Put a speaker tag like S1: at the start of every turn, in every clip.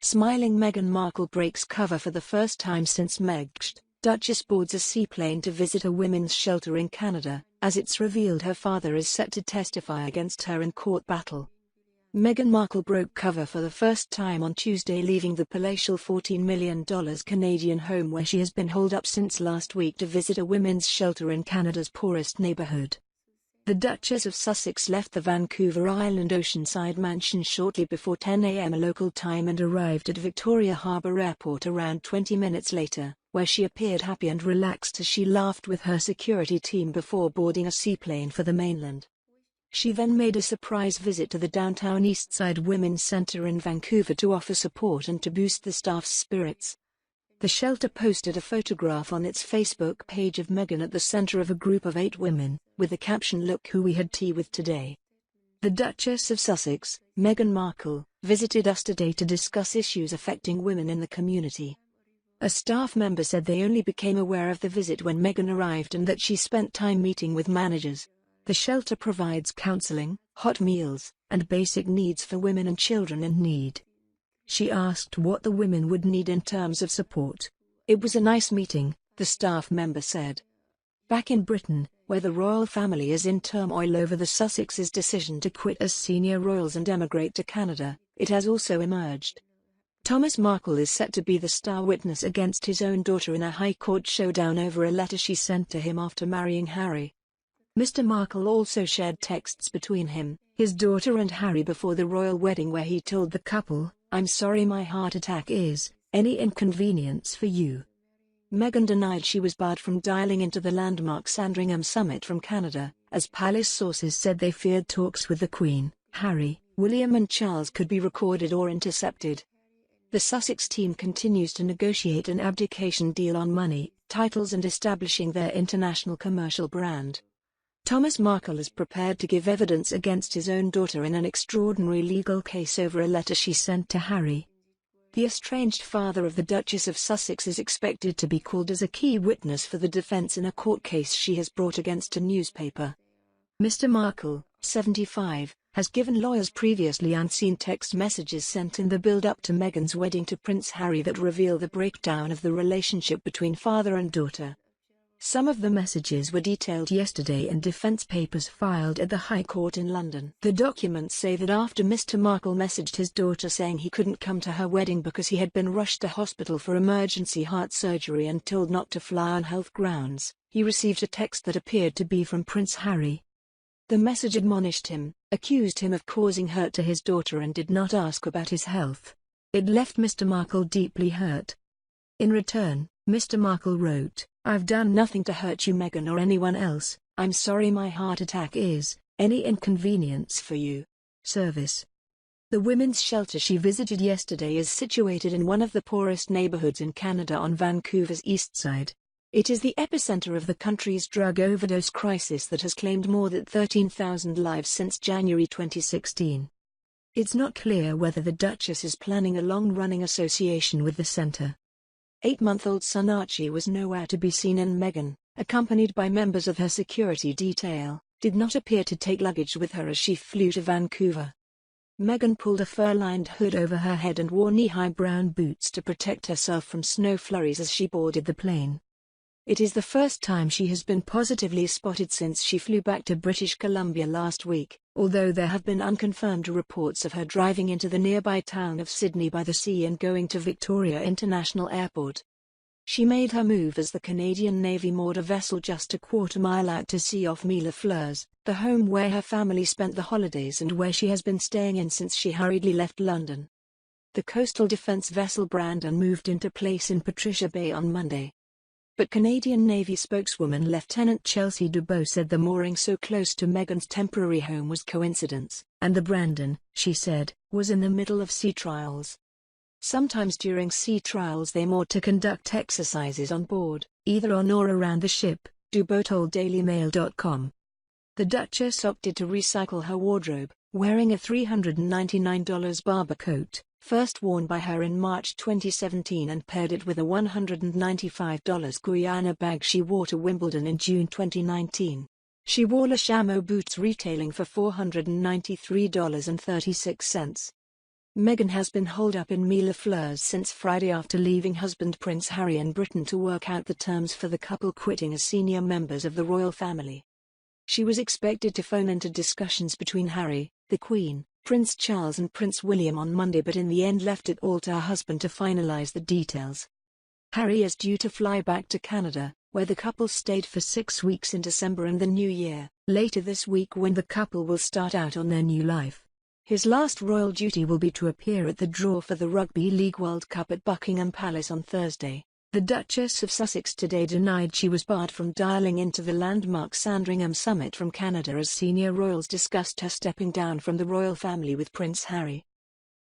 S1: Smiling Meghan Markle breaks cover for the first time since Meghan, Duchess boards a seaplane to visit a women's shelter in Canada, as it's revealed her father is set to testify against her in court battle. Meghan Markle broke cover for the first time on Tuesday, leaving the palatial $14 million Canadian home where she has been holed up since last week to visit a women's shelter in Canada's poorest neighbourhood. The Duchess of Sussex left the Vancouver Island oceanside mansion shortly before 10 a.m. local time and arrived at Victoria Harbour Airport around 20 minutes later, where she appeared happy and relaxed as she laughed with her security team before boarding a seaplane for the mainland. She then made a surprise visit to the downtown Eastside Women's Centre in Vancouver to offer support and to boost the staff's spirits. The shelter posted a photograph on its Facebook page of Meghan at the center of a group of 8 women, with the caption "Look who we had tea with today." The Duchess of Sussex, Meghan Markle, visited us today to discuss issues affecting women in the community. A staff member said they only became aware of the visit when Meghan arrived and that she spent time meeting with managers. The shelter provides counseling, hot meals, and basic needs for women and children in need. She asked what the women would need in terms of support. "It was a nice meeting," the staff member said. Back in Britain, where the royal family is in turmoil over the Sussexes' decision to quit as senior royals and emigrate to Canada, it has also emerged. Thomas Markle is set to be the star witness against his own daughter in a High Court showdown over a letter she sent to him after marrying Harry. Mr. Markle also shared texts between him, his daughter and Harry before the royal wedding where he told the couple, "I'm sorry my heart attack is any inconvenience for you." Meghan denied she was barred from dialing into the landmark Sandringham summit from Canada, as palace sources said they feared talks with the Queen, Harry, William and Charles could be recorded or intercepted. The Sussex team continues to negotiate an abdication deal on money, titles and establishing their international commercial brand. Thomas Markle is prepared to give evidence against his own daughter in an extraordinary legal case over a letter she sent to Harry. The estranged father of the Duchess of Sussex is expected to be called as a key witness for the defense in a court case she has brought against a newspaper. Mr. Markle, 75, has given lawyers previously unseen text messages sent in the build-up to Meghan's wedding to Prince Harry that reveal the breakdown of the relationship between father and daughter. Some of the messages were detailed yesterday in defense papers filed at the High Court in London. The documents say that after Mr. Markle messaged his daughter saying he couldn't come to her wedding because he had been rushed to hospital for emergency heart surgery and told not to fly on health grounds, he received a text that appeared to be from Prince Harry. The message admonished him, accused him of causing hurt to his daughter and did not ask about his health. It left Mr. Markle deeply hurt. In return, Mr. Markle wrote, "I've done nothing to hurt you, Meghan, or anyone else. I'm sorry my heart attack is any inconvenience for you. Service." The women's shelter she visited yesterday is situated in one of the poorest neighborhoods in Canada on Vancouver's east side. It is the epicenter of the country's drug overdose crisis that has claimed more than 13,000 lives since January 2016. It's not clear whether the Duchess is planning a long-running association with the center. 8-month-old son Archie was nowhere to be seen, and Meghan, accompanied by members of her security detail, did not appear to take luggage with her as she flew to Vancouver. Meghan pulled a fur-lined hood over her head and wore knee-high brown boots to protect herself from snow flurries as she boarded the plane. It is the first time she has been positively spotted since she flew back to British Columbia last week, although there have been unconfirmed reports of her driving into the nearby town of Sydney by the sea and going to Victoria International Airport. She made her move as the Canadian Navy moored a vessel just a quarter-mile out to sea off Mille-Fleurs, the home where her family spent the holidays and where she has been staying in since she hurriedly left London. The coastal defence vessel Brandon moved into place in Patricia Bay on Monday. But Canadian Navy spokeswoman Lieutenant Chelsea Dubois said the mooring so close to Meghan's temporary home was coincidence, and the Brandon, she said, was in the middle of sea trials. Sometimes during sea trials they moor to conduct exercises on board, either on or around the ship, Dubois told DailyMail.com. The Duchess opted to recycle her wardrobe, wearing a $399 Barbour coat, first worn by her in March 2017, and paired it with a $195 Guyana bag she wore to Wimbledon in June 2019. She wore Le Chameau boots retailing for $493.36. Meghan has been holed up in Mille since Friday after leaving husband Prince Harry in Britain to work out the terms for the couple quitting as senior members of the royal family. She was expected to phone into discussions between Harry, the Queen, Prince Charles and Prince William on Monday, but in the end left it all to her husband to finalize the details. Harry is due to fly back to Canada, where the couple stayed for 6 weeks in December and the New Year, later this week when the couple will start out on their new life. His last royal duty will be to appear at the draw for the Rugby League World Cup at Buckingham Palace on Thursday. The Duchess of Sussex today denied she was barred from dialing into the landmark Sandringham summit from Canada as senior royals discussed her stepping down from the royal family with Prince Harry.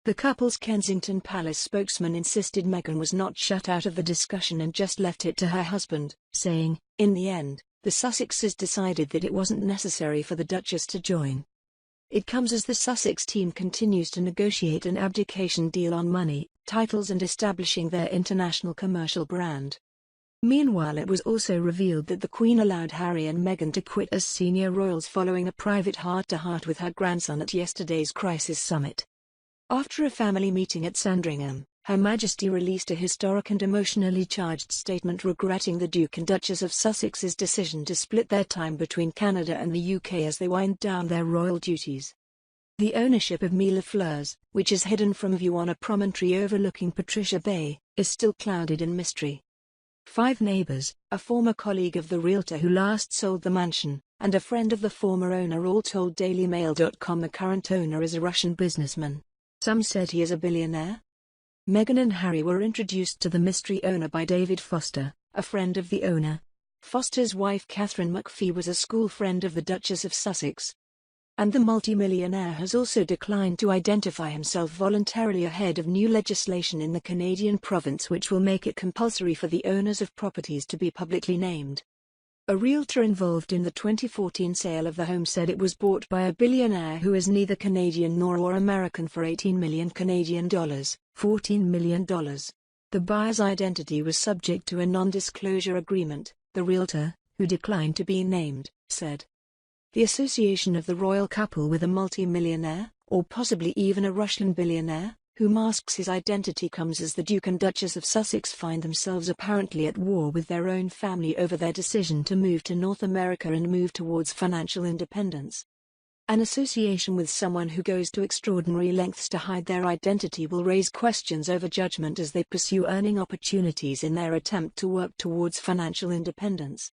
S1: The couple's Kensington Palace spokesman insisted Meghan was not shut out of the discussion and just left it to her husband, saying, "In the end, the Sussexes decided that it wasn't necessary for the Duchess to join. It comes as the Sussex team continues to negotiate an abdication deal on money, titles and establishing their international commercial brand." Meanwhile, it was also revealed that the Queen allowed Harry and Meghan to quit as senior royals following a private heart-to-heart with her grandson at yesterday's crisis summit. After a family meeting at Sandringham, Her Majesty released a historic and emotionally charged statement regretting the Duke and Duchess of Sussex's decision to split their time between Canada and the UK as they wind down their royal duties. The ownership of Mille Fleurs, which is hidden from view on a promontory overlooking Patricia Bay, is still clouded in mystery. 5 neighbors, a former colleague of the realtor who last sold the mansion, and a friend of the former owner all told DailyMail.com the current owner is a Russian businessman. Some said he is a billionaire. Meghan and Harry were introduced to the mystery owner by David Foster, a friend of the owner. Foster's wife Catherine McPhee was a school friend of the Duchess of Sussex. And the multimillionaire has also declined to identify himself voluntarily ahead of new legislation in the Canadian province which will make it compulsory for the owners of properties to be publicly named. A realtor involved in the 2014 sale of the home said it was bought by a billionaire who is neither Canadian nor American for $18 million Canadian dollars, $14 million. The buyer's identity was subject to a non-disclosure agreement, the realtor, who declined to be named, said. The association of the royal couple with a multi-millionaire, or possibly even a Russian billionaire, who masks his identity comes as the Duke and Duchess of Sussex find themselves apparently at war with their own family over their decision to move to North America and move towards financial independence. An association with someone who goes to extraordinary lengths to hide their identity will raise questions over judgment as they pursue earning opportunities in their attempt to work towards financial independence.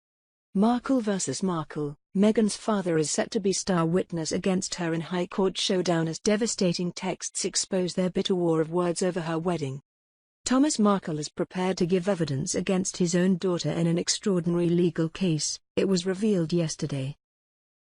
S1: Markle vs. Markle. Meghan's father is set to be star witness against her in High Court showdown as devastating texts expose their bitter war of words over her wedding. Thomas Markle is prepared to give evidence against his own daughter in an extraordinary legal case, it was revealed yesterday.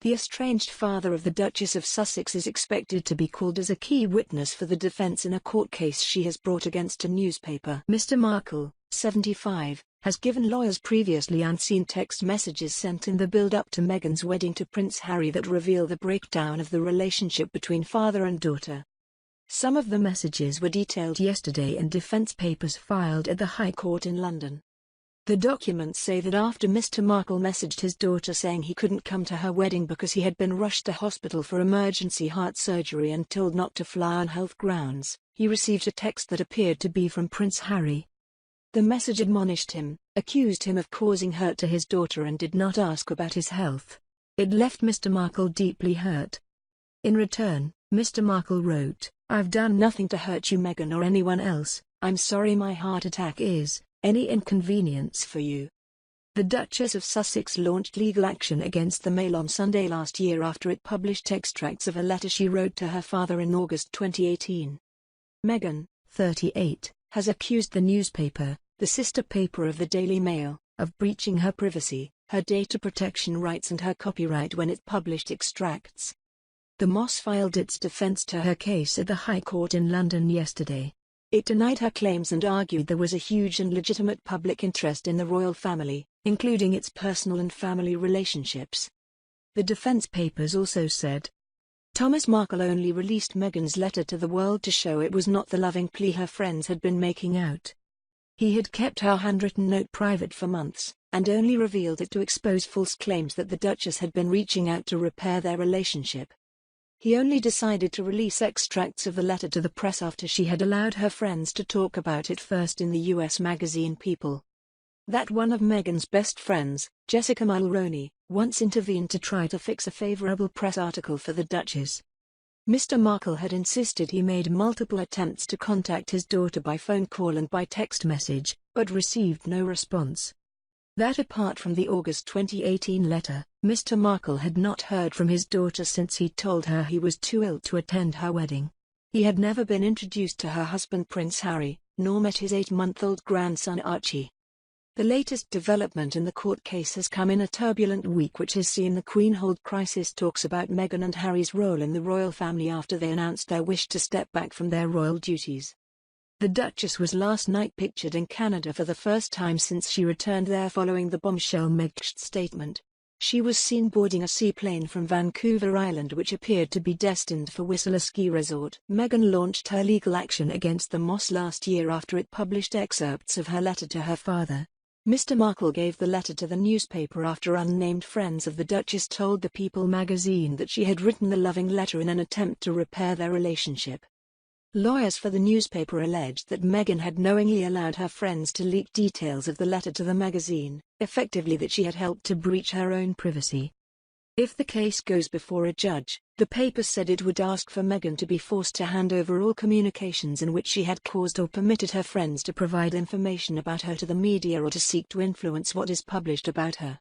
S1: The estranged father of the Duchess of Sussex is expected to be called as a key witness for the defense in a court case she has brought against a newspaper. Mr. Markle, 75, has given lawyers previously unseen text messages sent in the build-up to Meghan's wedding to Prince Harry that reveal the breakdown of the relationship between father and daughter. Some of the messages were detailed yesterday in defense papers filed at the High Court in London. The documents say that after Mr. Markle messaged his daughter saying he couldn't come to her wedding because he had been rushed to hospital for emergency heart surgery and told not to fly on health grounds, he received a text that appeared to be from Prince Harry. The message admonished him, accused him of causing hurt to his daughter and did not ask about his health. It left Mr. Markle deeply hurt. In return, Mr. Markle wrote, "I've done nothing to hurt you, Meghan, or anyone else. I'm sorry my heart attack is any inconvenience for you." The Duchess of Sussex launched legal action against the Mail on Sunday last year after it published extracts of a letter she wrote to her father in August 2018. Meghan, 38, has accused the newspaper, the sister paper of the Daily Mail, of breaching her privacy, her data protection rights and her copyright when it published extracts. The Moss filed its defense to her case at the High Court in London yesterday. It denied her claims and argued there was a huge and legitimate public interest in the royal family, including its personal and family relationships. The defense papers also said, Thomas Markle only released Meghan's letter to the world to show it was not the loving plea her friends had been making out. He had kept her handwritten note private for months, and only revealed it to expose false claims that the Duchess had been reaching out to repair their relationship. He only decided to release extracts of the letter to the press after she had allowed her friends to talk about it first in the US magazine People. That one of Meghan's best friends, Jessica Mulroney, once intervened to try to fix a favorable press article for the Duchess. Mr. Markle had insisted he made multiple attempts to contact his daughter by phone call and by text message, but received no response. That apart from the August 2018 letter, Mr. Markle had not heard from his daughter since he told her he was too ill to attend her wedding. He had never been introduced to her husband Prince Harry, nor met his 8-month-old grandson Archie. The latest development in the court case has come in a turbulent week which has seen the Queen hold crisis talks about Meghan and Harry's role in the royal family after they announced their wish to step back from their royal duties. The Duchess was last night pictured in Canada for the first time since she returned there following the bombshell Meghan statement. She was seen boarding a seaplane from Vancouver Island which appeared to be destined for Whistler Ski Resort. Meghan launched her legal action against the Moss last year after it published excerpts of her letter to her father. Mr. Markle gave the letter to the newspaper after unnamed friends of the Duchess told the People magazine that she had written the loving letter in an attempt to repair their relationship. Lawyers for the newspaper alleged that Meghan had knowingly allowed her friends to leak details of the letter to the magazine, effectively that she had helped to breach her own privacy. If the case goes before a judge, the paper said it would ask for Meghan to be forced to hand over all communications in which she had caused or permitted her friends to provide information about her to the media or to seek to influence what is published about her.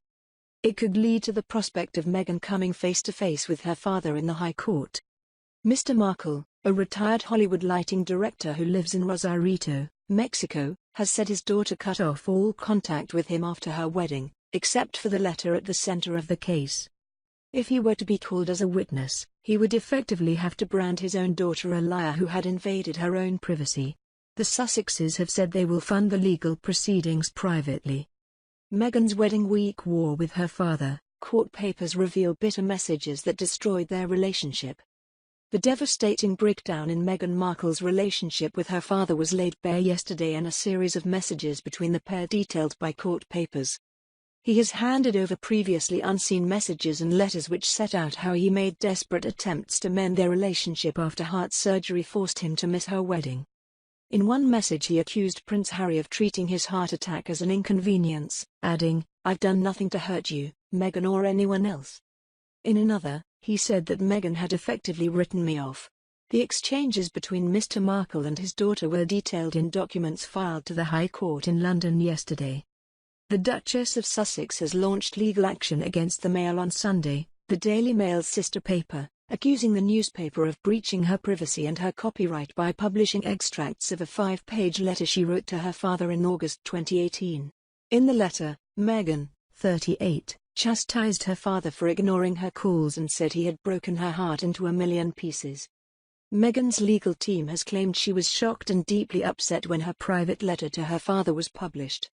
S1: It could lead to the prospect of Meghan coming face to face with her father in the High Court. Mr. Markle, a retired Hollywood lighting director who lives in Rosarito, Mexico, has said his daughter cut off all contact with him after her wedding, except for the letter at the center of the case. If he were to be called as a witness, he would effectively have to brand his own daughter a liar who had invaded her own privacy. The Sussexes have said they will fund the legal proceedings privately. Meghan's wedding week war with her father, court papers reveal bitter messages that destroyed their relationship. The devastating breakdown in Meghan Markle's relationship with her father was laid bare yesterday in a series of messages between the pair detailed by court papers. He has handed over previously unseen messages and letters which set out how he made desperate attempts to mend their relationship after heart surgery forced him to miss her wedding. In one message he accused Prince Harry of treating his heart attack as an inconvenience, adding, "I've done nothing to hurt you, Meghan or anyone else." In another, he said that Meghan had effectively written me off. The exchanges between Mr. Markle and his daughter were detailed in documents filed to the High Court in London yesterday. The Duchess of Sussex has launched legal action against the Mail on Sunday, the Daily Mail's sister paper, accusing the newspaper of breaching her privacy and her copyright by publishing extracts of a 5-page letter she wrote to her father in August 2018. In the letter, Meghan, 38, chastised her father for ignoring her calls and said he had broken her heart into a million pieces. Meghan's legal team has claimed she was shocked and deeply upset when her private letter to her father was published.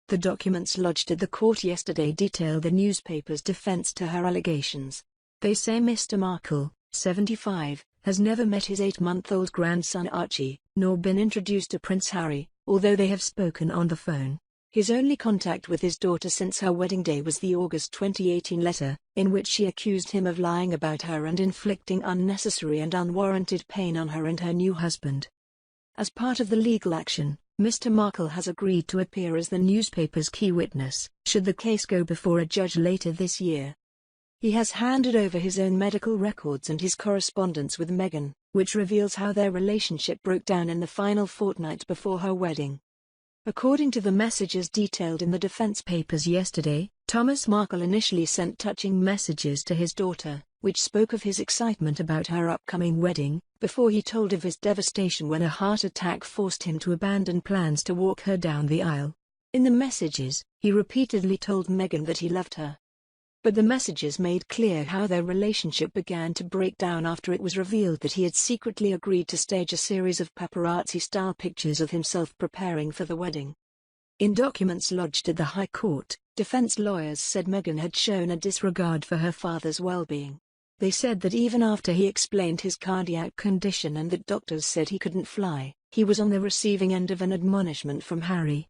S1: The documents lodged at the court yesterday detail the newspaper's defense to her allegations. They say Mr. Markle, 75, has never met his 8-month-old grandson Archie, nor been introduced to Prince Harry, although they have spoken on the phone. His only contact with his daughter since her wedding day was the August 2018 letter, in which she accused him of lying about her and inflicting unnecessary and unwarranted pain on her and her new husband. As part of the legal action, Mr. Markle has agreed to appear as the newspaper's key witness, should the case go before a judge later this year. He has handed over his own medical records and his correspondence with Meghan, which reveals how their relationship broke down in the final fortnight before her wedding. According to the messages detailed in the defense papers yesterday, Thomas Markle initially sent touching messages to his daughter, which spoke of his excitement about her upcoming wedding, before he told of his devastation when a heart attack forced him to abandon plans to walk her down the aisle. In the messages, he repeatedly told Meghan that he loved her. But the messages made clear how their relationship began to break down after it was revealed that he had secretly agreed to stage a series of paparazzi-style pictures of himself preparing for the wedding. In documents lodged at the High Court, defense lawyers said Meghan had shown a disregard for her father's well-being. They said that even after he explained his cardiac condition and that doctors said he couldn't fly, he was on the receiving end of an admonishment from Harry.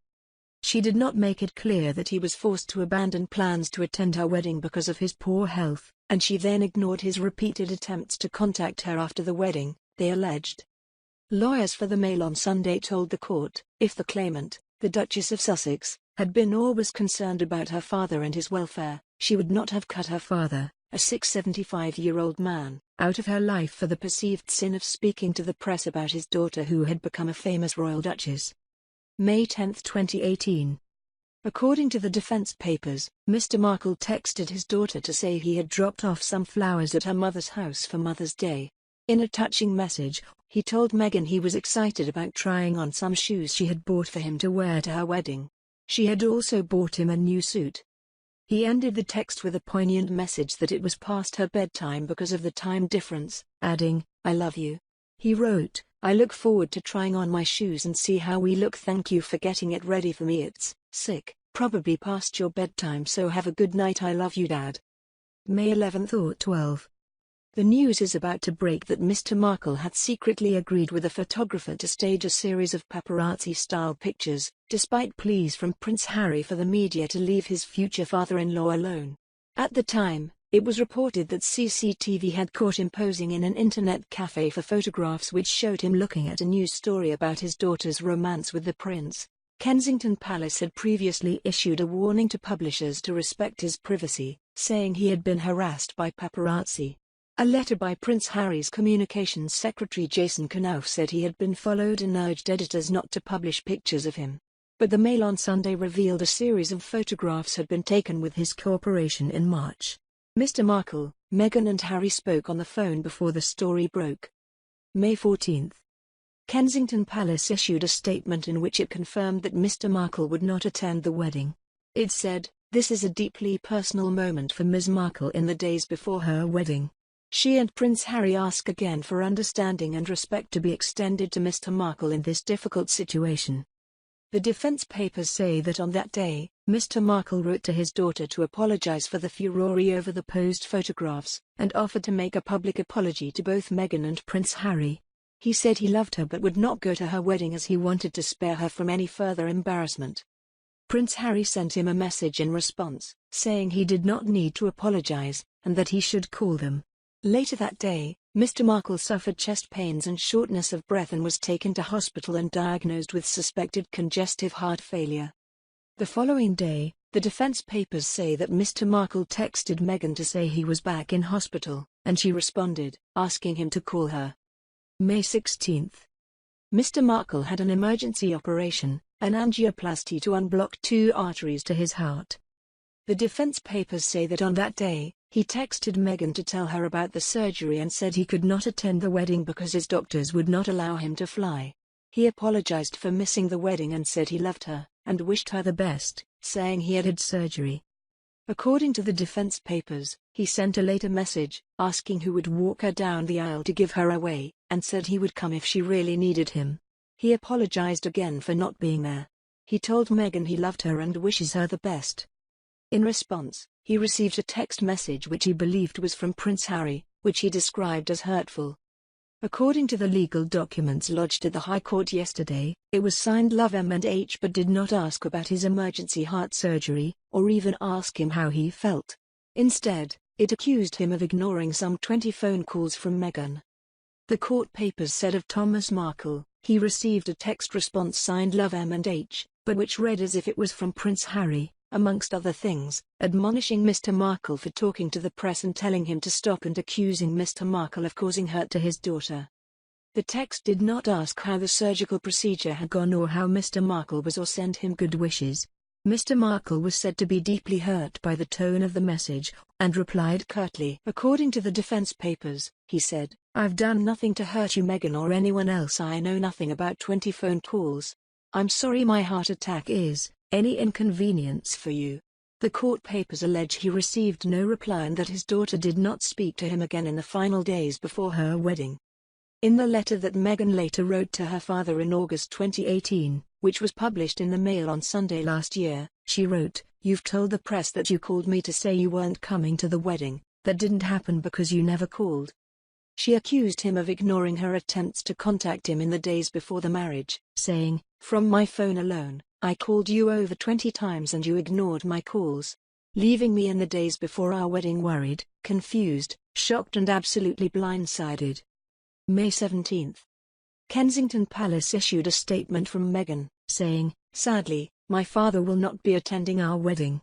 S1: She did not make it clear that he was forced to abandon plans to attend her wedding because of his poor health, and she then ignored his repeated attempts to contact her after the wedding, they alleged. Lawyers for the Mail on Sunday told the court, if the claimant, the Duchess of Sussex, had been or was concerned about her father and his welfare, she would not have cut her father, a 75-year-old man, out of her life for the perceived sin of speaking to the press about his daughter who had become a famous royal duchess. May 10, 2018. According to the defense papers, Mr. Markle texted his daughter to say he had dropped off some flowers at her mother's house for Mother's Day. In a touching message, he told Meghan he was excited about trying on some shoes she had bought for him to wear to her wedding. She had also bought him a new suit. He ended the text with a poignant message that it was past her bedtime because of the time difference, adding, "I love you." He wrote, "I look forward to trying on my shoes and see how we look. Thank you for getting it ready for me. It's probably past your bedtime, so have a good night. I love you, Dad." May 11 or 12. The news is about to break that Mr. Markle had secretly agreed with a photographer to stage a series of paparazzi-style pictures, despite pleas from Prince Harry for the media to leave his future father-in-law alone. At the time, it was reported that CCTV had caught him posing in an internet cafe for photographs which showed him looking at a news story about his daughter's romance with the prince. Kensington Palace had previously issued a warning to publishers to respect his privacy, saying he had been harassed by paparazzi. A letter by Prince Harry's communications secretary Jason Knauf said he had been followed and urged editors not to publish pictures of him. But the Mail on Sunday revealed a series of photographs had been taken with his cooperation in March. Mr. Markle, Meghan and Harry spoke on the phone before the story broke. May 14. Kensington Palace issued a statement in which it confirmed that Mr. Markle would not attend the wedding. It said, "This is a deeply personal moment for Ms. Markle in the days before her wedding. She and Prince Harry ask again for understanding and respect to be extended to Mr. Markle in this difficult situation." The defense papers say that on that day, Mr. Markle wrote to his daughter to apologize for the furore over the posed photographs, and offered to make a public apology to both Meghan and Prince Harry. He said he loved her but would not go to her wedding as he wanted to spare her from any further embarrassment. Prince Harry sent him a message in response, saying he did not need to apologize, and that he should call them. Later that day, Mr. Markle suffered chest pains and shortness of breath and was taken to hospital and diagnosed with suspected congestive heart failure. The following day, the defense papers say that Mr. Markle texted Meghan to say he was back in hospital, and she responded, asking him to call her. May 16. Mr. Markle had an emergency operation, an angioplasty to unblock 2 arteries to his heart. The defense papers say that on that day, he texted Meghan to tell her about the surgery and said he could not attend the wedding because his doctors would not allow him to fly. He apologized for missing the wedding and said he loved her, and wished her the best, saying he had had surgery. According to the defense papers, he sent a later message, asking who would walk her down the aisle to give her away, and said he would come if she really needed him. He apologized again for not being there. He told Meghan he loved her and wishes her the best. In response, he received a text message which he believed was from Prince Harry, which he described as hurtful. According to the legal documents lodged at the High Court yesterday, it was signed Love M&H but did not ask about his emergency heart surgery, or even ask him how he felt. Instead, it accused him of ignoring some 20 phone calls from Meghan. The court papers said of Thomas Markle, he received a text response signed Love M&H, but which read as if it was from Prince Harry, amongst other things, admonishing Mr. Markle for talking to the press and telling him to stop and accusing Mr. Markle of causing hurt to his daughter. The text did not ask how the surgical procedure had gone or how Mr. Markle was or send him good wishes. Mr. Markle was said to be deeply hurt by the tone of the message, and replied curtly. According to the defense papers, he said, "I've done nothing to hurt you, Meghan, or anyone else. I know nothing about 20 phone calls. I'm sorry my heart attack is any inconvenience for you." The court papers allege he received no reply and that his daughter did not speak to him again in the final days before her wedding. In the letter that Meghan later wrote to her father in August 2018, which was published in the Mail on Sunday last year, she wrote, "You've told the press that you called me to say you weren't coming to the wedding. That didn't happen because you never called." She accused him of ignoring her attempts to contact him in the days before the marriage, saying, "From my phone alone, I called you over 20 times and you ignored my calls, leaving me in the days before our wedding worried, confused, shocked and absolutely blindsided. May 17. Kensington Palace issued a statement from Meghan, saying, "Sadly, my father will not be attending our wedding.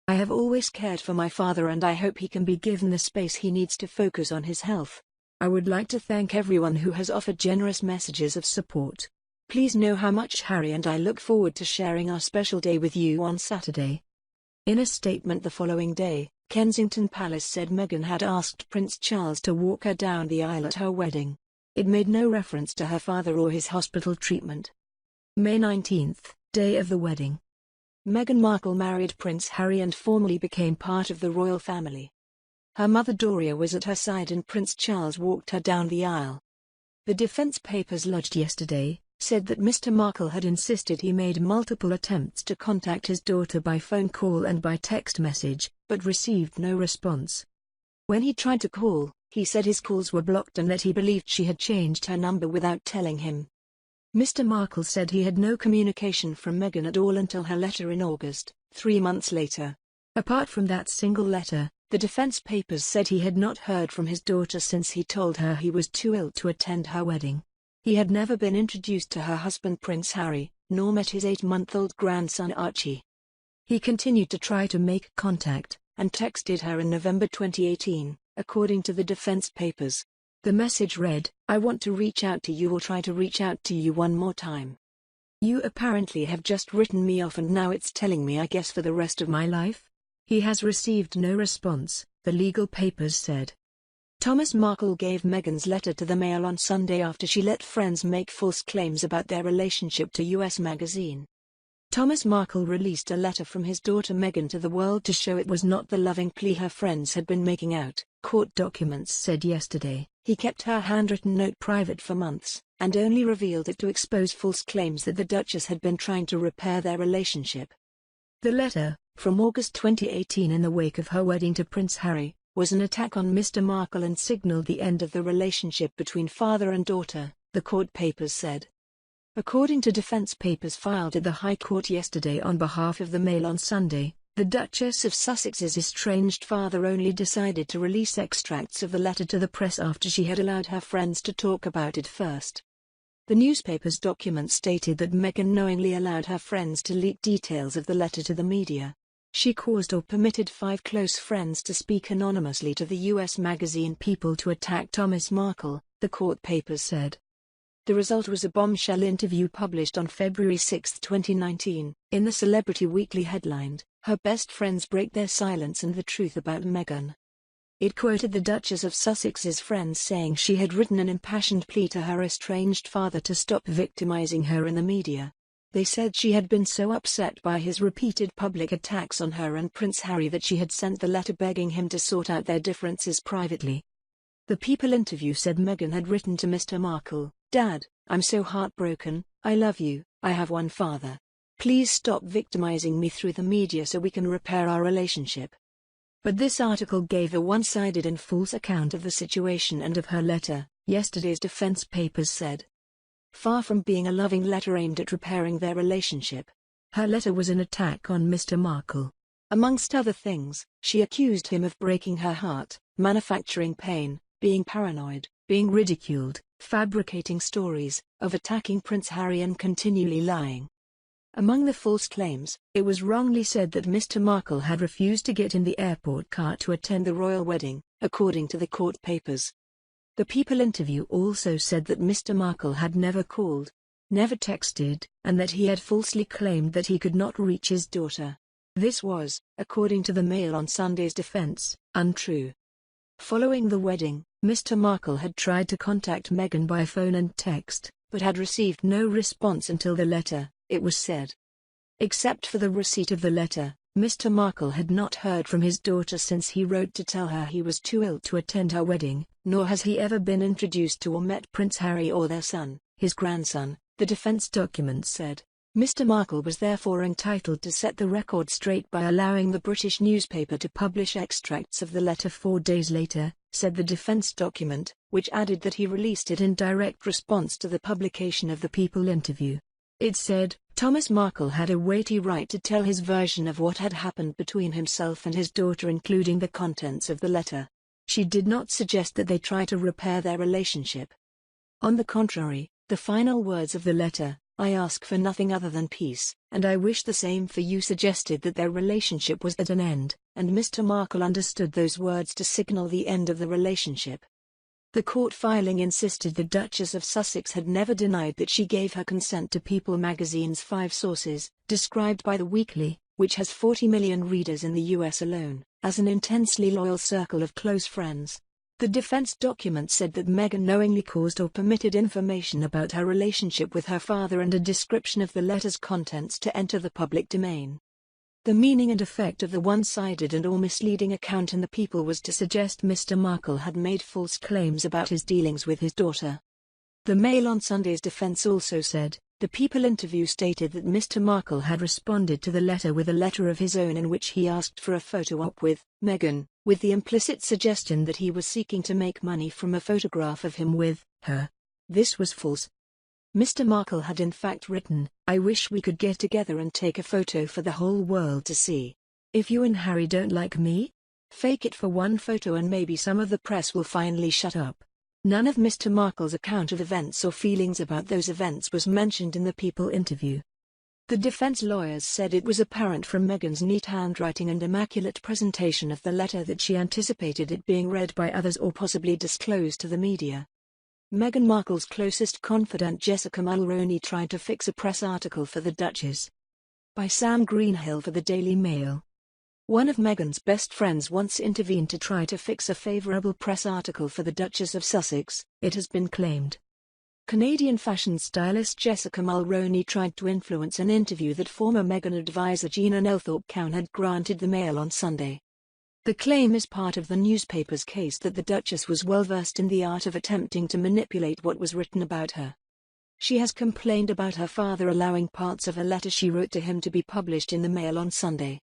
S1: I have always cared for my father and I hope he can be given the space he needs to focus on his health. I would like to thank everyone who has offered generous messages of support. Please know how much Harry and I look forward to sharing our special day with you on Saturday." In a statement the following day, Kensington Palace said Meghan had asked Prince Charles to walk her down the aisle at her wedding. It made no reference to her father or his hospital treatment. May 19, day of the wedding. Meghan Markle married Prince Harry and formally became part of the royal family. Her mother Doria was at her side and Prince Charles walked her down the aisle. The defense papers lodged yesterday said that Mr. Markle had insisted he made multiple attempts to contact his daughter by phone call and by text message, but received no response. When he tried to call, he said his calls were blocked and that he believed she had changed her number without telling him. Mr. Markle said he had no communication from Meghan at all until her letter in August, 3 months later. Apart from that single letter, the defense papers said he had not heard from his daughter since he told her he was too ill to attend her wedding. He had never been introduced to her husband Prince Harry, nor met his 8-month-old grandson Archie. He continued to try to make contact, and texted her in November 2018, according to the defense papers. The message read, "I want to reach out to you or try to reach out to you one more time. You apparently have just written me off and now it's telling me I guess for the rest of my life." He has received no response, the legal papers said. Thomas Markle gave Meghan's letter to the Mail on Sunday after she let friends make false claims about their relationship to US Magazine. Thomas Markle released a letter from his daughter Meghan to the world to show it was not the loving plea her friends had been making out, court documents said yesterday. He kept her handwritten note private for months, and only revealed it to expose false claims that the Duchess had been trying to repair their relationship. The letter, from August 2018 in the wake of her wedding to Prince Harry, was an attack on Mr. Markle and signaled the end of the relationship between father and daughter, the court papers said. According to defense papers filed at the High Court yesterday on behalf of the Mail on Sunday, the Duchess of Sussex's estranged father only decided to release extracts of the letter to the press after she had allowed her friends to talk about it first. The newspaper's document stated that Meghan knowingly allowed her friends to leak details of the letter to the media. She caused or permitted 5 close friends to speak anonymously to the US magazine People to attack Thomas Markle, the court papers said. The result was a bombshell interview published on February 6, 2019, in the Celebrity Weekly headlined, "Her Best Friends Break Their Silence and the Truth About Meghan." It quoted the Duchess of Sussex's friends saying she had written an impassioned plea to her estranged father to stop victimizing her in the media. They said she had been so upset by his repeated public attacks on her and Prince Harry that she had sent the letter begging him to sort out their differences privately. The People interview said Meghan had written to Mr. Markle, "Dad, I'm so heartbroken, I love you, I have one father. Please stop victimizing me through the media so we can repair our relationship." But this article gave a one-sided and false account of the situation and of her letter, yesterday's defense papers said. Far from being a loving letter aimed at repairing their relationship, her letter was an attack on Mr. Markle. Amongst other things, she accused him of breaking her heart, manufacturing pain, being paranoid, being ridiculed, fabricating stories, of attacking Prince Harry and continually lying. Among the false claims, it was wrongly said that Mr. Markle had refused to get in the airport car to attend the royal wedding, according to the court papers. The People interview also said that Mr. Markle had never called, never texted, and that he had falsely claimed that he could not reach his daughter. This was, according to the Mail on Sunday's defense, untrue. Following the wedding, Mr. Markle had tried to contact Meghan by phone and text, but had received no response until the letter, it was said. Except for the receipt of the letter, Mr. Markle had not heard from his daughter since he wrote to tell her he was too ill to attend her wedding, nor has he ever been introduced to or met Prince Harry or their son, his grandson, the defense documents said. Mr. Markle was therefore entitled to set the record straight by allowing the British newspaper to publish extracts of the letter 4 days later, said the defense document, which added that he released it in direct response to the publication of the People interview. It said, Thomas Markle had a weighty right to tell his version of what had happened between himself and his daughter, including the contents of the letter. She did not suggest that they try to repair their relationship. On the contrary, the final words of the letter, "I ask for nothing other than peace, and I wish the same for you," suggested that their relationship was at an end, and Mr. Markle understood those words to signal the end of the relationship. The court filing insisted the Duchess of Sussex had never denied that she gave her consent to People magazine's 5 sources, described by the weekly, which has 40 million readers in the US alone, as an intensely loyal circle of close friends. The defense document said that Meghan knowingly caused or permitted information about her relationship with her father and a description of the letter's contents to enter the public domain. The meaning and effect of the one-sided and or misleading account in the People was to suggest Mr. Markle had made false claims about his dealings with his daughter. The Mail on Sunday's defense also said, the People interview stated that Mr. Markle had responded to the letter with a letter of his own in which he asked for a photo op with Meghan, with the implicit suggestion that he was seeking to make money from a photograph of him with her. This was false. Mr. Markle had in fact written, "I wish we could get together and take a photo for the whole world to see. If you and Harry don't like me, fake it for one photo and maybe some of the press will finally shut up." None of Mr. Markle's account of events or feelings about those events was mentioned in the People interview. The defense lawyers said it was apparent from Meghan's neat handwriting and immaculate presentation of the letter that she anticipated it being read by others or possibly disclosed to the media. Meghan Markle's closest confidant Jessica Mulroney tried to fix a press article for the Duchess. By Sam Greenhill for the Daily Mail. One of Meghan's best friends once intervened to try to fix a favourable press article for the Duchess of Sussex, it has been claimed. Canadian fashion stylist Jessica Mulroney tried to influence an interview that former Meghan advisor Gina Nelthorpe-Cowan had granted the Mail on Sunday. The claim is part of the newspaper's case that the Duchess was well versed in the art of attempting to manipulate what was written about her. She has complained about her father allowing parts of a letter she wrote to him to be published in the Mail on Sunday.